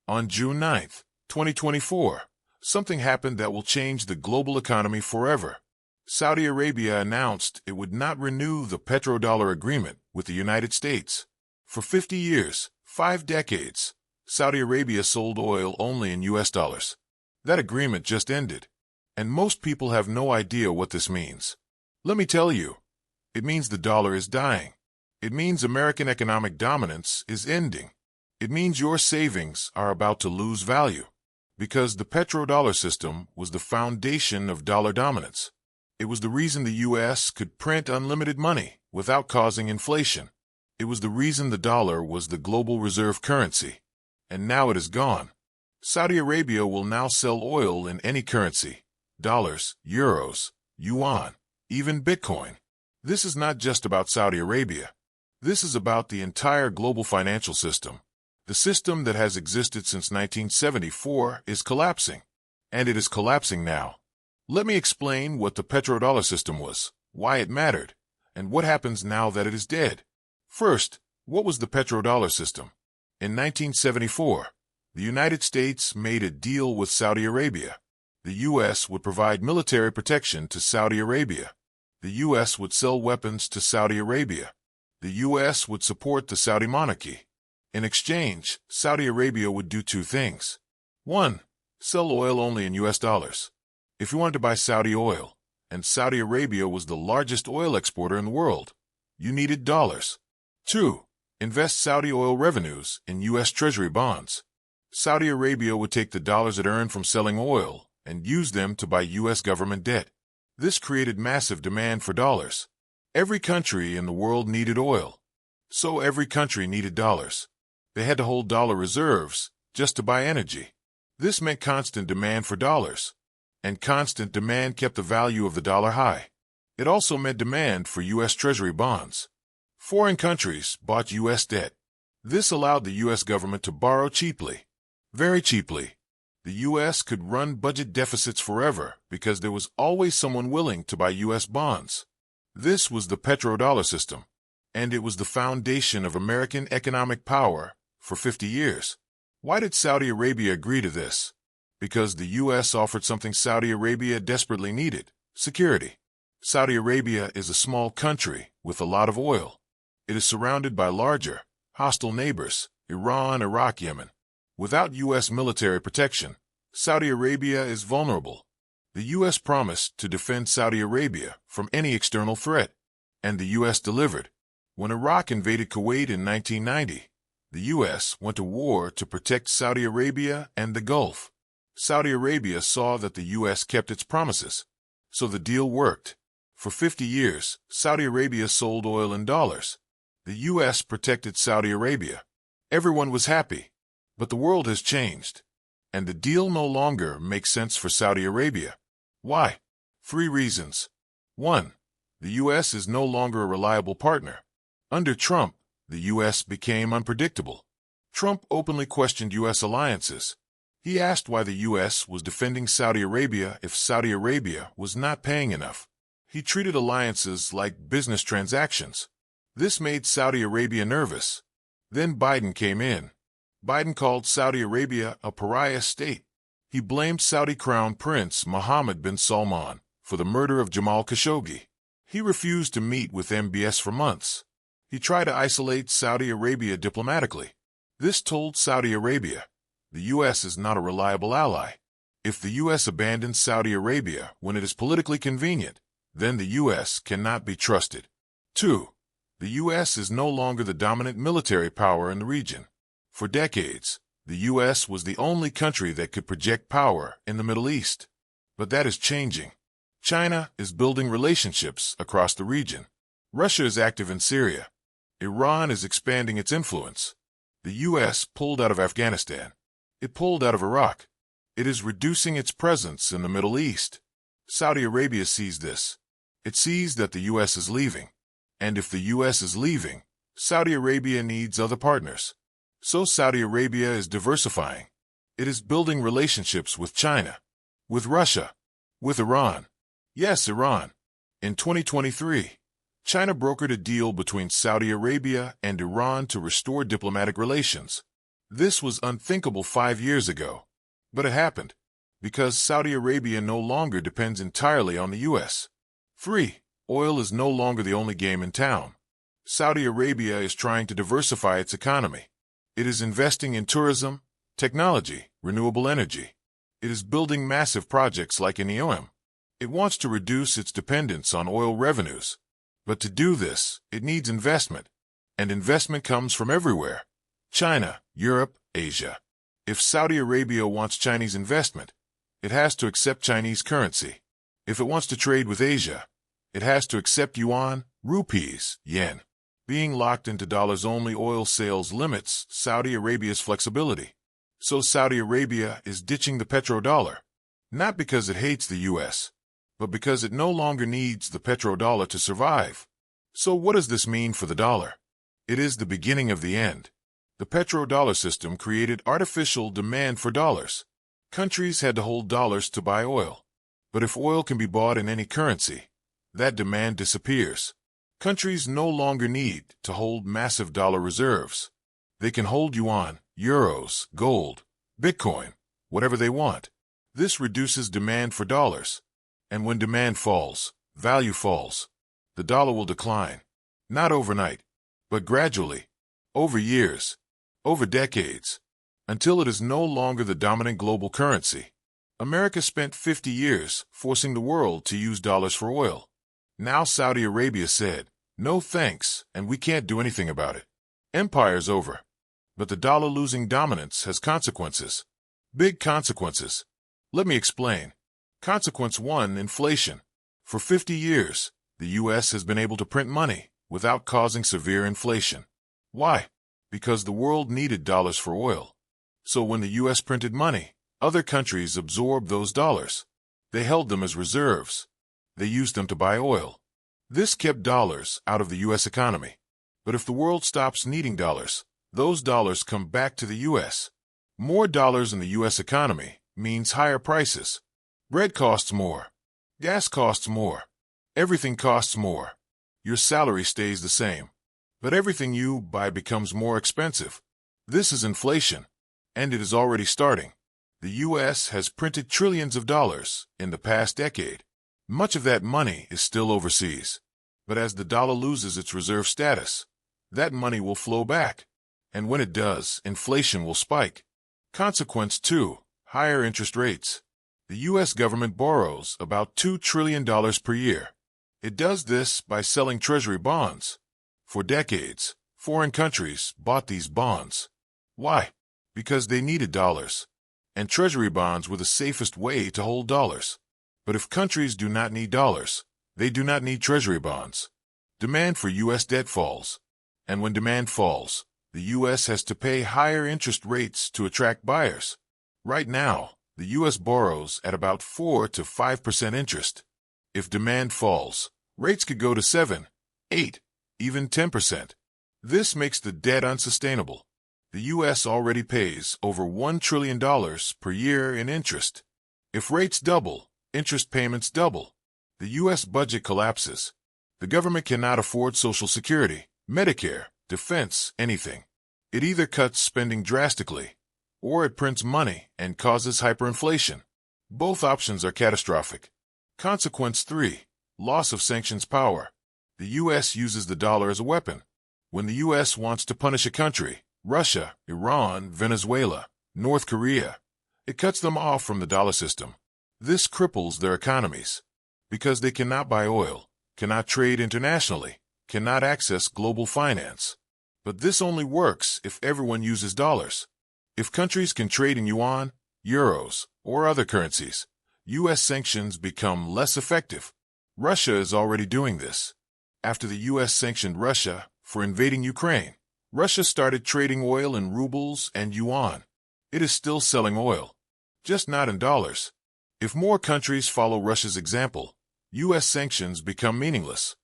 On June 9, 2024, something happened that will change the global economy forever. Saudi Arabia announced it would not renew the Petrodollar agreement with the United States. For 50 years, 5 decades, Saudi Arabia sold oil only in US dollars. That agreement just ended, and most people have no idea what this means. Let me tell you, it means the dollar is dying. It means American economic dominance is ending. It means your savings are about to lose value, because the petrodollar system was the foundation of dollar dominance. It was the reason the U.S. could print unlimited money without causing inflation. It was the reason the dollar was the global reserve currency. And now it is gone. Saudi Arabia will now sell oil in any currency: dollars, euros, yuan, even Bitcoin. This is not just about Saudi Arabia. This is about the entire global financial system. The system that has existed since 1974 is collapsing, and it is collapsing now. Let me explain what the petrodollar system was, why it mattered, and what happens now that it is dead. First, what was the petrodollar system? In 1974, the United States made a deal with Saudi Arabia. The U.S. would provide military protection to Saudi Arabia. The U.S. would sell weapons to Saudi Arabia. The U.S. would support the Saudi monarchy. In exchange, Saudi Arabia would do 2 things. 1. Sell oil only in US dollars. If you wanted to buy Saudi oil, and Saudi Arabia was the largest oil exporter in the world, you needed dollars. 2. Invest Saudi oil revenues in U.S. Treasury bonds. Saudi Arabia would take the dollars it earned from selling oil and use them to buy U.S. government debt. This created massive demand for dollars. Every country in the world needed oil, so every country needed dollars. They had to hold dollar reserves just to buy energy. This meant constant demand for dollars, and constant demand kept the value of the dollar high. It also meant demand for U.S. Treasury bonds. Foreign countries bought U.S. debt. This allowed the U.S. government to borrow cheaply, very cheaply. The U.S. could run budget deficits forever because there was always someone willing to buy U.S. bonds. This was the petrodollar system, and it was the foundation of American economic power for 50 years. Why did Saudi Arabia agree to this? Because the U.S. offered something Saudi Arabia desperately needed: security. Saudi Arabia is a small country with a lot of oil. It is surrounded by larger, hostile neighbors: Iran, Iraq, Yemen. Without U.S. military protection, Saudi Arabia is vulnerable. The U.S. promised to defend Saudi Arabia from any external threat, and the U.S. delivered. When Iraq invaded Kuwait in 1990, the U.S. went to war to protect Saudi Arabia and the Gulf. Saudi Arabia saw that the U.S. kept its promises, so the deal worked. For 50 years, Saudi Arabia sold oil in dollars. The U.S. protected Saudi Arabia. Everyone was happy. But the world has changed, and the deal no longer makes sense for Saudi Arabia. Why? 3 reasons. 1. The U.S. is no longer a reliable partner. Under Trump, the U.S. became unpredictable. Trump openly questioned U.S. alliances. He asked why the U.S. was defending Saudi Arabia if Saudi Arabia was not paying enough. He treated alliances like business transactions. This made Saudi Arabia nervous. Then Biden came in. Biden called Saudi Arabia a pariah state. He blamed Saudi Crown Prince Mohammed bin Salman for the murder of Jamal Khashoggi. He refused to meet with MBS for months. He tried to isolate Saudi Arabia diplomatically. This told Saudi Arabia, the U.S. is not a reliable ally. If the U.S. abandons Saudi Arabia when it is politically convenient, then the U.S. cannot be trusted. 2. The U.S. is no longer the dominant military power in the region. For decades, the U.S. was the only country that could project power in the Middle East. But that is changing. China is building relationships across the region. Russia is active in Syria. Iran is expanding its influence. The U.S. pulled out of Afghanistan. It pulled out of Iraq. It is reducing its presence in the Middle East. Saudi Arabia sees this. It sees that the U.S. is leaving. And if the U.S. is leaving, Saudi Arabia needs other partners. So Saudi Arabia is diversifying. It is building relationships with China, with Russia, with Iran. Yes, Iran. In 2023, China brokered a deal between Saudi Arabia and Iran to restore diplomatic relations. This was unthinkable 5 years ago. But it happened because Saudi Arabia no longer depends entirely on the U.S. 3. Oil is no longer the only game in town. Saudi Arabia is trying to diversify its economy. It is investing in tourism, technology, renewable energy. It is building massive projects like in Yemen. It wants to reduce its dependence on oil revenues. But to do this, it needs investment. And investment comes from everywhere: China, Europe, Asia. If Saudi Arabia wants Chinese investment, it has to accept Chinese currency. If it wants to trade with Asia, it has to accept yuan, rupees, yen. Being locked into dollars-only oil sales limits Saudi Arabia's flexibility. So Saudi Arabia is ditching the petrodollar, not because it hates the U.S., but because it no longer needs the petrodollar to survive. So what does this mean for the dollar? It is the beginning of the end. The petrodollar system created artificial demand for dollars. Countries had to hold dollars to buy oil. But if oil can be bought in any currency, that demand disappears. Countries no longer need to hold massive dollar reserves. They can hold yuan, euros, gold, Bitcoin, whatever they want. This reduces demand for dollars. And when demand falls, value falls. The dollar will decline. Not overnight, but gradually, over years, over decades, until it is no longer the dominant global currency. America spent 50 years forcing the world to use dollars for oil. Now Saudi Arabia said, "No thanks, and we can't do anything about it." Empire's over. But the dollar losing dominance has consequences. Big consequences. Let me explain. Consequence 1, inflation. For 50 years, the U.S. has been able to print money without causing severe inflation. Why? Because the world needed dollars for oil. So when the U.S. printed money, other countries absorbed those dollars. They held them as reserves. They used them to buy oil. This kept dollars out of the U.S. economy. But if the world stops needing dollars, those dollars come back to the U.S. More dollars in the U.S. economy means higher prices. Bread costs more. Gas costs more. Everything costs more. Your salary stays the same. But everything you buy becomes more expensive. This is inflation. And it is already starting. The U.S. has printed trillions of dollars in the past decade. Much of that money is still overseas. But as the dollar loses its reserve status, that money will flow back. And when it does, inflation will spike. Consequence 2, higher interest rates. The U.S. government borrows about $2 trillion per year. It does this by selling Treasury bonds. For decades, foreign countries bought these bonds. Why? Because they needed dollars. And Treasury bonds were the safest way to hold dollars. But if countries do not need dollars, they do not need Treasury bonds. Demand for U.S. debt falls. And when demand falls, the U.S. has to pay higher interest rates to attract buyers. Right now, the U.S. borrows at about 4 to 5% interest. If demand falls, rates could go to 7, 8, even 10%. This makes the debt unsustainable. The U.S. already pays over $1 trillion per year in interest. If rates double, interest payments double. The U.S. budget collapses. The government cannot afford Social Security, Medicare, defense, anything. It either cuts spending drastically, or it prints money and causes hyperinflation. Both options are catastrophic. Consequence 3, loss of sanctions power. The U.S. uses the dollar as a weapon. When the U.S. wants to punish a country, Russia, Iran, Venezuela, North Korea, it cuts them off from the dollar system. This cripples their economies because they cannot buy oil, cannot trade internationally, cannot access global finance. But this only works if everyone uses dollars. If countries can trade in yuan, euros, or other currencies, U.S. sanctions become less effective. Russia is already doing this. After the U.S. sanctioned Russia for invading Ukraine, Russia started trading oil in rubles and yuan. It is still selling oil, just not in dollars. If more countries follow Russia's example, U.S. sanctions become meaningless,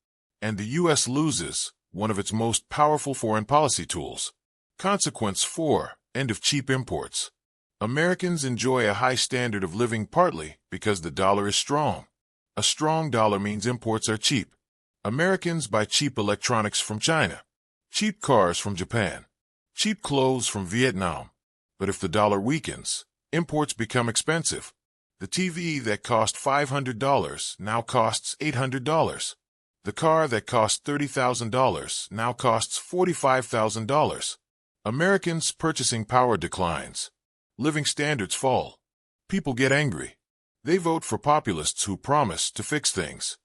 and the U.S. loses one of its most powerful foreign policy tools. Consequence 4, end of cheap imports. Americans enjoy a high standard of living partly because the dollar is strong. A strong dollar means imports are cheap. Americans buy cheap electronics from China, cheap cars from Japan, cheap clothes from Vietnam, But if the dollar weakens, imports become expensive. The TV that cost $500 now costs $800. The car that cost $30,000 now costs $45,000. Americans' purchasing power declines. Living standards fall. People get angry. They vote for populists who promise to fix things.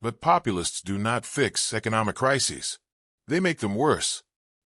But populists do not fix economic crises. They make them worse.